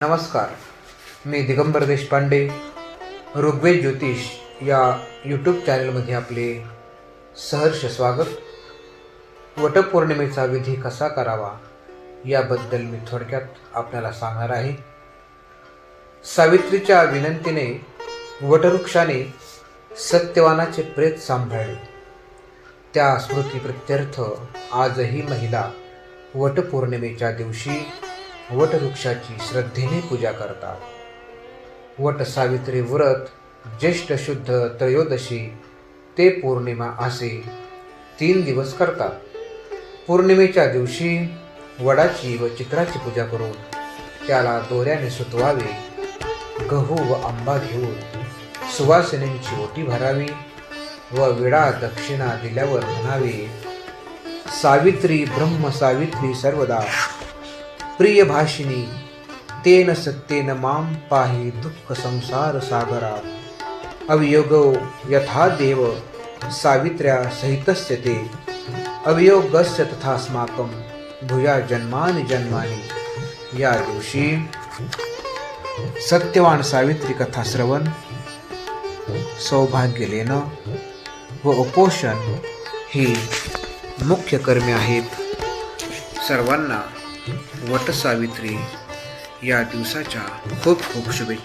नमस्कार, मी दिगंबर देशपांडे. ऋग्वेद ज्योतिष या यूट्यूब चॅनलमध्ये आपले सहर्ष स्वागत. वटपौर्णिमेचा विधी कसा करावा याबद्दल मी थोडक्यात आपल्याला सांगणार आहे. सावित्रीच्या विनंतीने वटवृक्षाने सत्यवानाचे प्रेत सांभाळले. त्या स्मृतीप्रित्यर्थ आजही महिला वटपौर्णिमेच्या दिवशी वटवृक्षाची श्रद्धेने पूजा करतात. वट सावित्री व्रत ज्येष्ठ शुद्ध त्रयोदशी ते पौर्णिमा असे 3 दिवस करतात. पौर्णिमेच्या दिवशी वडाची व चित्राची पूजा करून त्याला दोऱ्याने सुतवावे. गहू व आंबा घेऊन सुवासिनींची ओटी भरावी व विडा दक्षिणा दिल्यावर म्हणावे, सावित्री ब्रह्म सावित्री सर्वदा प्रिय भाषिणी तेन सत्येन मां पाहि दुःख संसार सागरात. अवियोगो यथा देव सावित्र्या सहितस्य ते अवियोगस्य तथास्माकं भूया जन्मानि जन्मानि. या दिवशी सत्यवान सावित्री कथा श्रवण, सौभाग्य लेणं व उपोषण ही मुख्य कर्मे आहेत. सर्वांना वटसावित्री या दिवसाच्या खूप खूप शुभेच्छा.